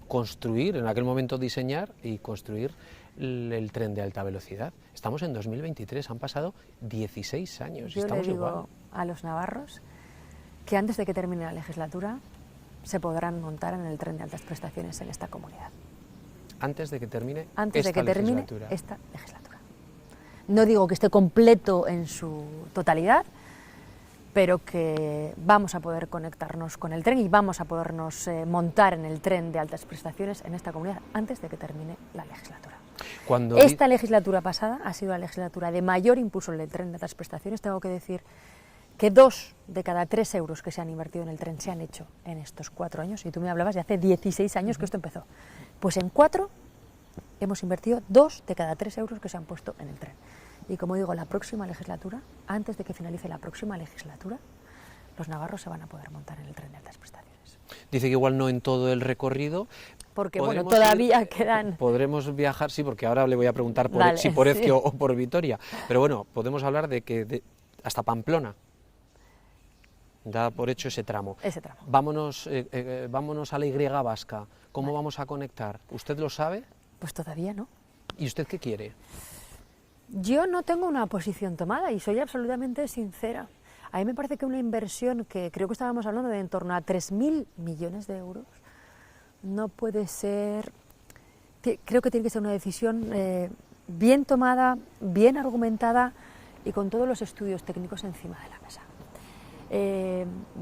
construir, en aquel momento diseñar y construir el tren de alta velocidad. Estamos en 2023, han pasado 16 años. Yo estamos le digo igual. A los navarros que antes de que termine la legislatura se podrán montar en el tren de altas prestaciones en esta comunidad. Antes de que termine esta legislatura. No digo que esté completo en su totalidad, pero que vamos a poder conectarnos con el tren y vamos a podernos montar en el tren de altas prestaciones en esta comunidad antes de que termine la legislatura. Esta legislatura pasada ha sido la legislatura de mayor impulso en el tren de altas prestaciones. Tengo que decir que 2 de cada 3 euros que se han invertido en el tren se han hecho en estos 4 años, y tú me hablabas de hace 16 años que esto empezó. Pues en 4 hemos invertido 2 de cada 3 euros que se han puesto en el tren. Y como digo, la próxima legislatura, antes de que finalice la próxima legislatura, los navarros se van a poder montar en el tren de altas prestaciones. Dice que igual no en todo el recorrido. Porque bueno, todavía quedan... Podremos viajar, sí, porque ahora le voy a preguntar si por Ezquio o por Vitoria. Pero bueno, podemos hablar de que hasta Pamplona da por hecho ese tramo. Ese tramo. Vámonos a la Y vasca. ¿Cómo vamos a conectar? ¿Usted lo sabe? Pues todavía no. ¿Y usted qué quiere? Yo no tengo una posición tomada y soy absolutamente sincera. A mí me parece que una inversión que creo que estábamos hablando de en torno a 3.000 millones de euros no puede ser... Creo que tiene que ser una decisión bien tomada, bien argumentada y con todos los estudios técnicos encima de la mesa.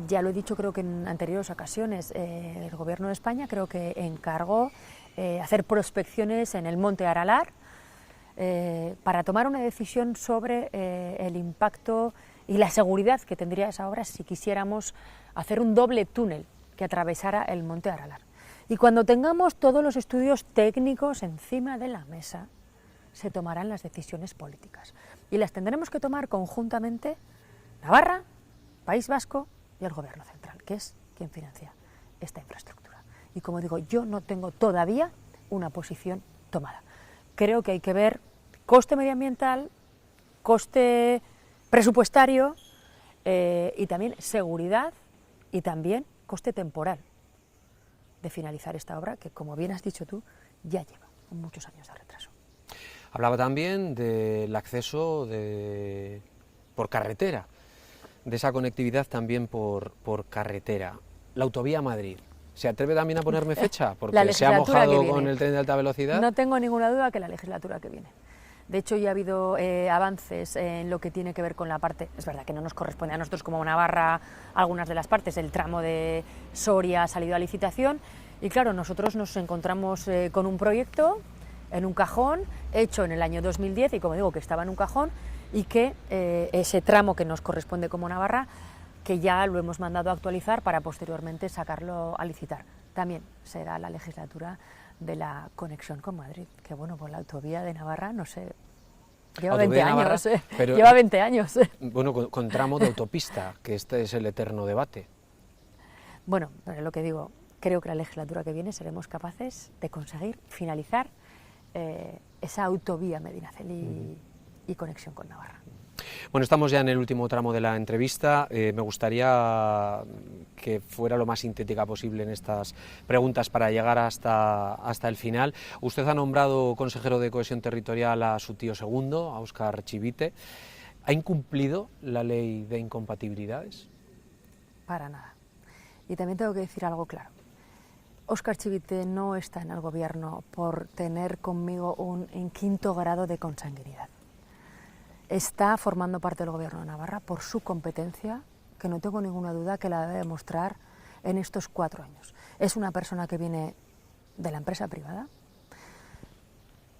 Ya lo he dicho, creo que en anteriores ocasiones, el Gobierno de España creo que encargó hacer prospecciones en el Monte Aralar para tomar una decisión sobre el impacto y la seguridad que tendría esa obra si quisiéramos hacer un doble túnel que atravesara el Monte Aralar. Y cuando tengamos todos los estudios técnicos encima de la mesa, se tomarán las decisiones políticas. Y las tendremos que tomar conjuntamente Navarra, País Vasco y el Gobierno central, que es quien financia esta infraestructura. Y como digo, yo no tengo todavía una posición tomada. Creo que hay que ver coste medioambiental, coste presupuestario y también seguridad y también coste temporal de finalizar esta obra que, como bien has dicho tú, ya lleva muchos años de retraso. Hablaba también del acceso por carretera, de esa conectividad también por carretera. La autovía a Madrid. ¿Se atreve también a ponerme fecha? Porque se ha mojado con el tren de alta velocidad. No tengo ninguna duda que la legislatura que viene. De hecho, ya ha habido avances en lo que tiene que ver con la parte, es verdad que no nos corresponde a nosotros como Navarra algunas de las partes, el tramo de Soria ha salido a licitación y claro, nosotros nos encontramos con un proyecto en un cajón, hecho en el año 2010 y como digo que estaba en un cajón y que ese tramo que nos corresponde como Navarra, que ya lo hemos mandado a actualizar para posteriormente sacarlo a licitar. También será la legislatura de la conexión con Madrid, que bueno, pues la autovía de Navarra, no sé, lleva 20 años, pero, lleva 20 años. Bueno, con tramo de autopista, que este es el eterno debate. Bueno, pero lo que digo, creo que la legislatura que viene seremos capaces de conseguir finalizar esa autovía Medinaceli y conexión con Navarra. Bueno, estamos ya en el último tramo de la entrevista. Me gustaría que fuera lo más sintética posible en estas preguntas para llegar hasta el final. Usted ha nombrado consejero de Cohesión Territorial a su tío segundo, a Óscar Chivite. ¿Ha incumplido la ley de incompatibilidades? Para nada. Y también tengo que decir algo claro. Óscar Chivite no está en el gobierno por tener conmigo un en quinto grado de consanguinidad. Está formando parte del gobierno de Navarra por su competencia, que no tengo ninguna duda que la debe demostrar en estos 4 años. Es una persona que viene de la empresa privada.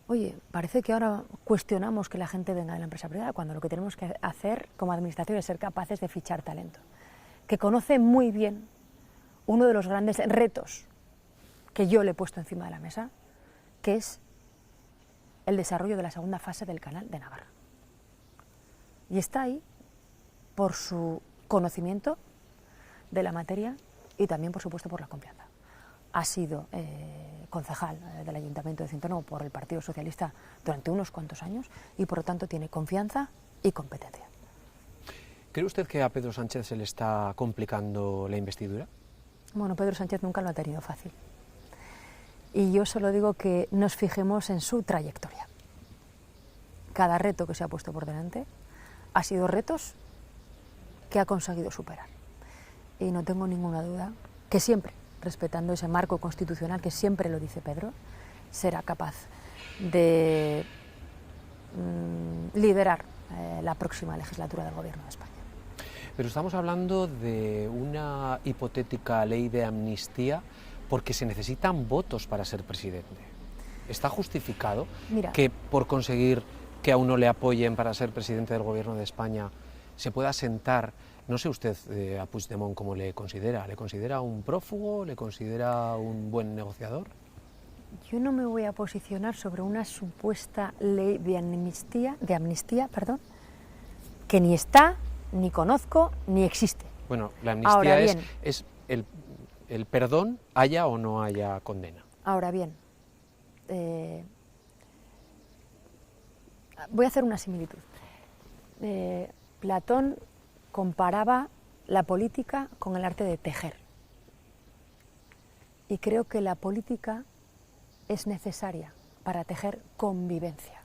Oye, parece que ahora cuestionamos que la gente venga de la empresa privada, cuando lo que tenemos que hacer como administración es ser capaces de fichar talento, que conoce muy bien uno de los grandes retos que yo le he puesto encima de la mesa, que es el desarrollo de la segunda fase del canal de Navarra. Y está ahí por su conocimiento de la materia y también, por supuesto, por la confianza. Ha sido concejal del Ayuntamiento de Cintorno por el Partido Socialista durante unos cuantos años y, por lo tanto, tiene confianza y competencia. ¿Cree usted que a Pedro Sánchez se le está complicando la investidura? Bueno, Pedro Sánchez nunca lo ha tenido fácil. Y yo solo digo que nos fijemos en su trayectoria. Cada reto que se ha puesto por delante ha sido retos que ha conseguido superar. Y no tengo ninguna duda que siempre, respetando ese marco constitucional que siempre lo dice Pedro, será capaz de liderar la próxima legislatura del Gobierno de España. Pero estamos hablando de una hipotética ley de amnistía porque se necesitan votos para ser presidente. ¿Está justificado que por conseguir que a uno le apoyen para ser presidente del Gobierno de España se pueda sentar, no sé usted a Puigdemont cómo le considera un prófugo, le considera un buen negociador? Yo no me voy a posicionar sobre una supuesta ley de amnistía, que ni está, ni conozco, ni existe. Bueno, la amnistía es el perdón, haya o no haya condena. Ahora bien, voy a hacer una similitud. Platón comparaba la política con el arte de tejer. Y creo que la política es necesaria para tejer convivencia.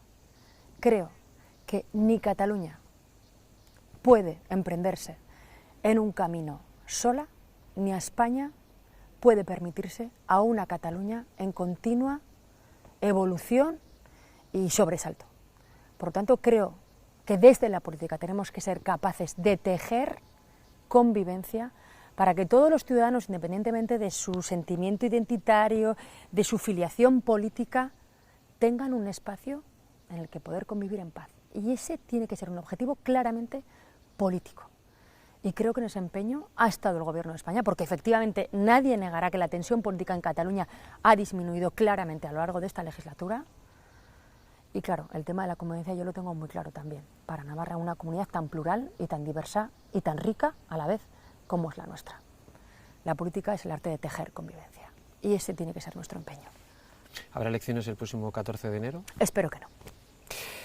Creo que ni Cataluña puede emprenderse en un camino sola, ni a España puede permitirse a una Cataluña en continua evolución y sobresalto. Por lo tanto, creo que desde la política tenemos que ser capaces de tejer convivencia para que todos los ciudadanos, independientemente de su sentimiento identitario, de su filiación política, tengan un espacio en el que poder convivir en paz. Y ese tiene que ser un objetivo claramente político. Y creo que en ese empeño ha estado el Gobierno de España, porque efectivamente nadie negará que la tensión política en Cataluña ha disminuido claramente a lo largo de esta legislatura. Y claro, el tema de la convivencia yo lo tengo muy claro también. Para Navarra, una comunidad tan plural y tan diversa y tan rica a la vez como es la nuestra. La política es el arte de tejer convivencia y ese tiene que ser nuestro empeño. ¿Habrá elecciones el próximo 14 de enero? Espero que no,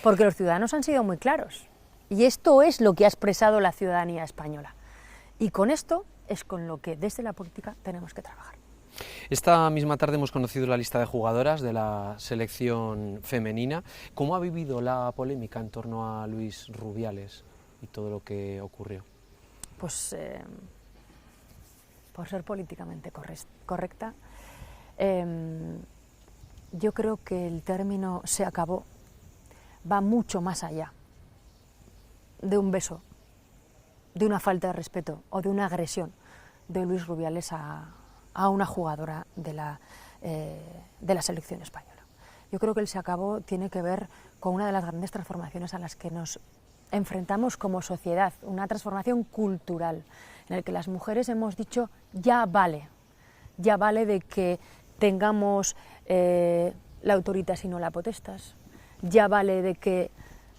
porque los ciudadanos han sido muy claros y esto es lo que ha expresado la ciudadanía española. Y con esto es con lo que desde la política tenemos que trabajar. Esta misma tarde hemos conocido la lista de jugadoras de la selección femenina. ¿Cómo ha vivido la polémica en torno a Luis Rubiales y todo lo que ocurrió? Pues por ser políticamente correcta, yo creo que el término "se acabó" va mucho más allá de un beso, de una falta de respeto o de una agresión de Luis Rubiales a una jugadora de la selección española. Yo creo que el "se acabó" tiene que ver con una de las grandes transformaciones a las que nos enfrentamos como sociedad, una transformación cultural, en el que las mujeres hemos dicho ya vale de que tengamos la autoritas y no la potestas, ya vale de que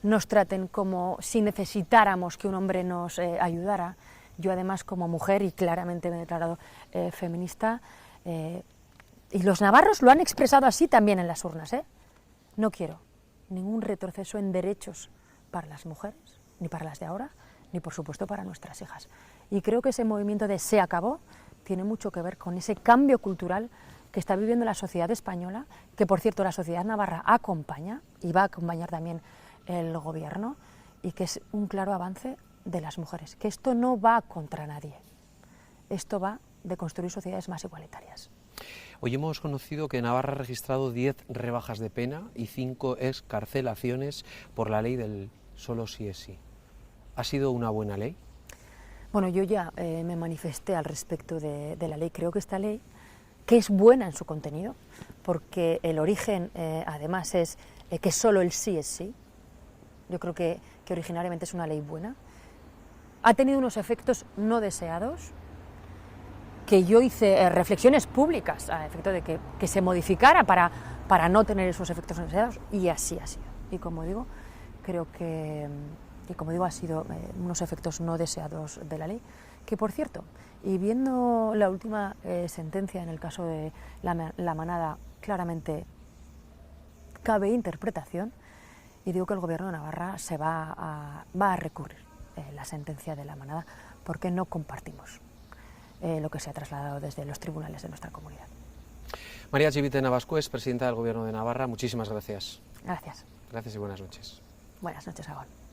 nos traten como si necesitáramos que un hombre nos ayudara. Yo además como mujer, y claramente me he declarado feminista, y los navarros lo han expresado así también en las urnas, no quiero ningún retroceso en derechos para las mujeres, ni para las de ahora, ni por supuesto para nuestras hijas. Y creo que ese movimiento de se acabó tiene mucho que ver con ese cambio cultural que está viviendo la sociedad española, que por cierto la sociedad navarra acompaña y va a acompañar también el gobierno, y que es un claro avance de las mujeres, que esto no va contra nadie, esto va de construir sociedades más igualitarias. Hoy hemos conocido que Navarra ha registrado 10 rebajas de pena y 5 excarcelaciones por la ley del solo sí es sí. ¿Ha sido una buena ley? Bueno, yo ya me manifesté al respecto de la ley. Creo que esta ley, que es buena en su contenido, porque el origen además es que solo el sí es sí. Yo creo que originariamente es una ley buena. Ha tenido unos efectos no deseados, que yo hice reflexiones públicas a efecto de que se modificara para no tener esos efectos no deseados, y así ha sido. Y como digo, creo que ha sido unos efectos no deseados de la ley, que por cierto, y viendo la última sentencia en el caso de la manada, claramente cabe interpretación, y digo que el Gobierno de Navarra va a recurrir la sentencia de la manada, porque no compartimos lo que se ha trasladado desde los tribunales de nuestra comunidad. María Chivite Navascués, presidenta del Gobierno de Navarra, muchísimas gracias. Gracias. Gracias y buenas noches. Buenas noches, Agón.